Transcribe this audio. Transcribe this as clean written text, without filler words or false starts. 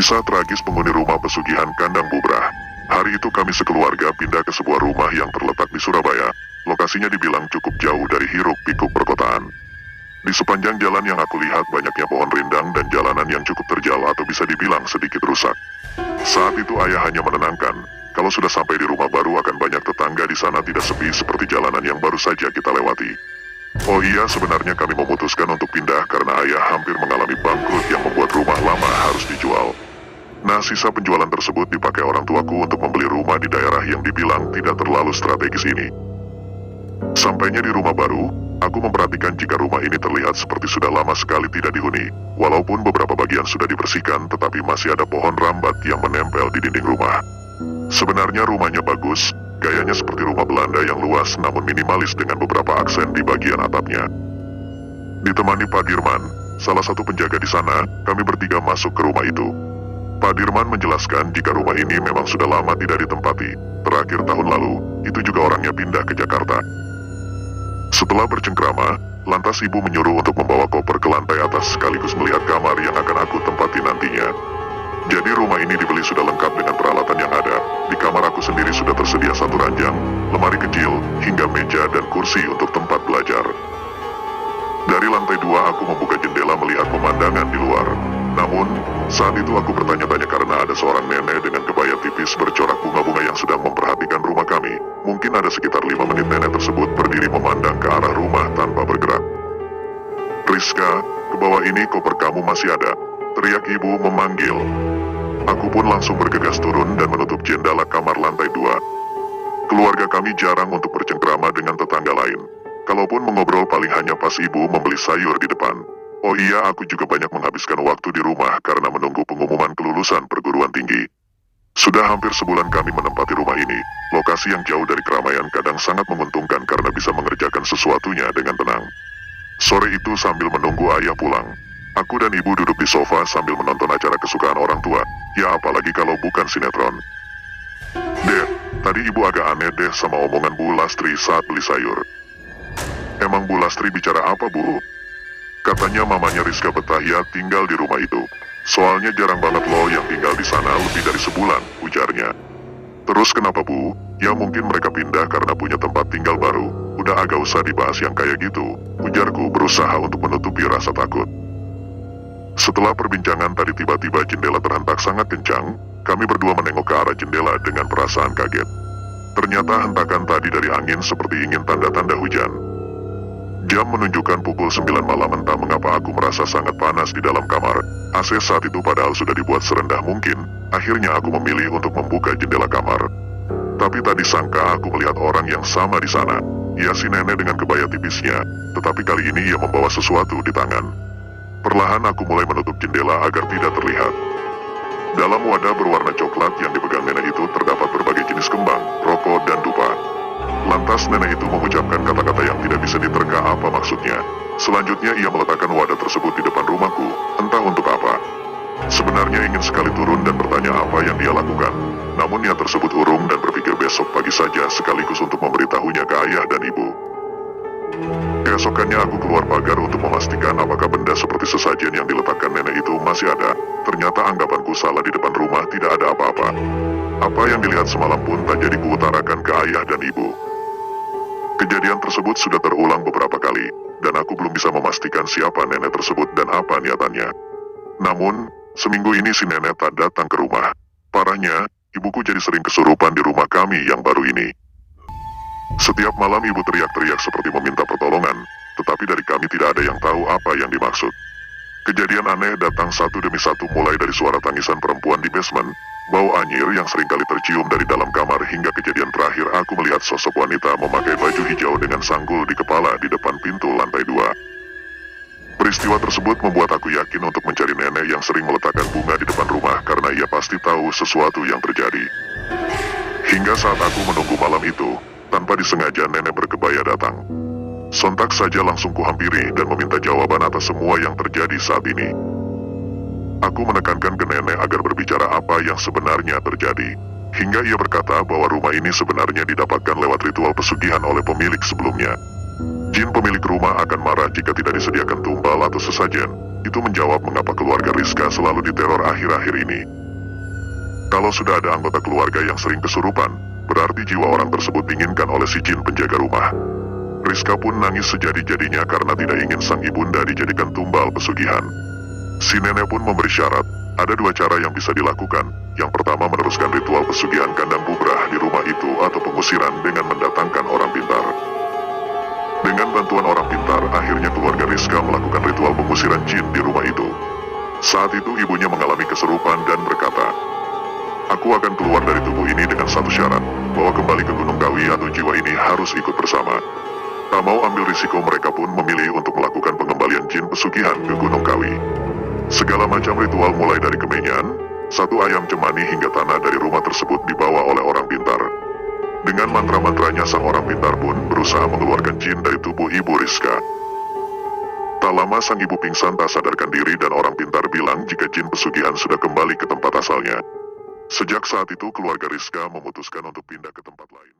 Kisah tragis penghuni rumah pesugihan Kandang Bubrah. Hari itu kami sekeluarga pindah ke sebuah rumah yang terletak di Surabaya. Lokasinya dibilang cukup jauh dari hiruk-pikuk perkotaan. Di sepanjang jalan yang aku lihat banyaknya pohon rindang dan jalanan yang cukup terjal atau bisa dibilang sedikit rusak. Saat itu ayah hanya menenangkan, kalau sudah sampai di rumah baru akan banyak tetangga di sana tidak sepi seperti jalanan yang baru saja kita lewati. Oh iya, sebenarnya kami memutuskan untuk pindah karena ayah hampir mengalami bangkrut yang membuat rumah lama harus dijual. Nah, sisa penjualan tersebut dipakai orang tuaku untuk membeli rumah di daerah yang dibilang tidak terlalu strategis ini. Sampainya di rumah baru, aku memperhatikan jika rumah ini terlihat seperti sudah lama sekali tidak dihuni. Walaupun beberapa bagian sudah dibersihkan, tetapi masih ada pohon rambat yang menempel di dinding rumah. Sebenarnya rumahnya bagus, gayanya seperti rumah Belanda yang luas namun minimalis dengan beberapa aksen di bagian atapnya. Ditemani Pak Dirman, salah satu penjaga di sana, kami bertiga masuk ke rumah itu. Pak Dirman menjelaskan jika rumah ini memang sudah lama tidak ditempati. Terakhir tahun lalu, itu juga orangnya pindah ke Jakarta. Setelah bercengkrama, lantas ibu menyuruh untuk membawa koper ke lantai atas sekaligus melihat kamar yang akan aku tempati nantinya. Jadi rumah ini dibeli sudah lengkap dengan peralatan yang ada. Di kamar aku sendiri sudah tersedia satu ranjang, lemari kecil, hingga meja dan kursi untuk tempat belajar. Dari lantai 2 aku membuka jendela melihat pemandangan di luar. Namun, saat itu aku bertanya-tanya karena ada seorang nenek dengan kebaya tipis bercorak bunga-bunga yang sedang memperhatikan rumah kami. Mungkin ada sekitar 5 menit nenek tersebut berdiri memandang ke arah rumah tanpa bergerak. "Rizka, ke bawah ini koper kamu masih ada," teriak ibu memanggil. Aku pun langsung bergegas turun dan menutup jendela kamar lantai 2. Keluarga kami jarang untuk bercengkrama dengan tetangga lain. Kalaupun mengobrol paling hanya pas ibu membeli sayur di depan. Oh iya, aku juga banyak menghabiskan waktu di rumah karena menunggu pengumuman kelulusan perguruan tinggi. Sudah hampir sebulan kami menempati rumah ini. Lokasi yang jauh dari keramaian kadang sangat menguntungkan karena bisa mengerjakan sesuatunya dengan tenang. Sore itu sambil menunggu ayah pulang, aku dan ibu duduk di sofa sambil menonton acara kesukaan orang tua. Ya apalagi kalau bukan sinetron. "Dek, tadi ibu agak aneh deh sama omongan Bu Lastri saat beli sayur." "Emang Bu Lastri bicara apa, Bu?" "Katanya mamanya Rizka Betahya tinggal di rumah itu. Soalnya jarang banget loh yang tinggal di sana lebih dari sebulan," ujarnya. "Terus kenapa, Bu?" "Ya mungkin mereka pindah karena punya tempat tinggal baru. Udah agak usah dibahas yang kayak gitu," ujarku berusaha untuk menutupi rasa takut. Setelah perbincangan tadi tiba-tiba jendela terhentak sangat kencang. Kami berdua menengok ke arah jendela dengan perasaan kaget. Ternyata hentakan tadi dari angin seperti ingin tanda-tanda hujan. Jam menunjukkan pukul 9 malam, entah mengapa aku merasa sangat panas di dalam kamar. AC saat itu padahal sudah dibuat serendah mungkin. Akhirnya aku memilih untuk membuka jendela kamar. Tapi tadi sangka aku melihat orang yang sama di sana. Ia si nenek dengan kebaya tipisnya, tetapi kali ini ia membawa sesuatu di tangan. Perlahan aku mulai menutup jendela agar tidak terlihat. Dalam wadah berwarna coklat yang dipegang nenek itu terdapat berbagai jenis kembang, rokok, dan dupa. Lantas nenek itu mengucapkan kata-kata yang tidak bisa diterka apa maksudnya. Selanjutnya ia meletakkan wadah tersebut di depan rumahku, entah untuk apa. Sebenarnya ingin sekali turun dan bertanya apa yang dia lakukan. Namun niat tersebut urung dan berpikir besok pagi saja sekaligus untuk memberitahunya ke ayah dan ibu. Keesokannya aku keluar pagar untuk memastikan apakah benda seperti sesajen yang diletakkan nenek itu masih ada. Ternyata anggapanku salah, di depan rumah tidak ada apa-apa. Apa yang dilihat semalam pun tak jadi kuutarakan ke ayah dan ibu. Kejadian tersebut sudah terulang beberapa kali, dan aku belum bisa memastikan siapa nenek tersebut dan apa niatannya. Namun, seminggu ini si nenek tak datang ke rumah. Parahnya, ibuku jadi sering kesurupan di rumah kami yang baru ini. Setiap malam ibu teriak-teriak seperti meminta pertolongan, tetapi dari kami tidak ada yang tahu apa yang dimaksud. Kejadian aneh datang satu demi satu, mulai dari suara tangisan perempuan di basement, bau anyir yang seringkali tercium dari dalam kamar, hingga kejadian terakhir aku melihat sosok wanita memakai baju hijau dengan sanggul di kepala di depan pintu lantai 2. Peristiwa tersebut membuat aku yakin untuk mencari nenek yang sering meletakkan bunga di depan rumah karena ia pasti tahu sesuatu yang terjadi. Hingga saat aku menunggu malam itu, tanpa disengaja nenek berkebaya datang. Sontak saja langsung kuhampiri dan meminta jawaban atas semua yang terjadi saat ini. Aku menekankan ke nenek agar berbicara apa yang sebenarnya terjadi. Hingga ia berkata bahwa rumah ini sebenarnya didapatkan lewat ritual pesugihan oleh pemilik sebelumnya. Jin pemilik rumah akan marah jika tidak disediakan tumbal atau sesajen. Itu menjawab mengapa keluarga Rizka selalu diteror akhir-akhir ini. Kalau sudah ada anggota keluarga yang sering kesurupan, berarti jiwa orang tersebut diinginkan oleh si jin penjaga rumah. Rizka pun nangis sejadi-jadinya karena tidak ingin sang ibunda dijadikan tumbal pesugihan. Si nenek pun memberi syarat, ada dua cara yang bisa dilakukan. Yang pertama meneruskan ritual pesugihan kandang bubrah di rumah itu atau pengusiran dengan mendatangkan orang pintar. Dengan bantuan orang pintar, akhirnya keluarga Rizka melakukan ritual pengusiran jin di rumah itu. Saat itu ibunya mengalami kesurupan dan berkata, "Aku akan keluar dari tubuh ini dengan satu syarat, bahwa kembali ke Gunung Kawi atau jiwa ini harus ikut bersama." Tak mau ambil risiko, mereka pun memilih untuk melakukan pengembalian jin pesugihan ke Gunung Kawi. Segala macam ritual mulai dari kemenyan, satu ayam cemani hingga tanah dari rumah tersebut dibawa oleh orang pintar. Dengan mantra-mantranya sang orang pintar pun berusaha mengeluarkan jin dari tubuh ibu Rizka. Tak lama sang ibu pingsan tak sadarkan diri dan orang pintar bilang jika jin pesugihan sudah kembali ke tempat asalnya. Sejak saat itu keluarga Rizka memutuskan untuk pindah ke tempat lain.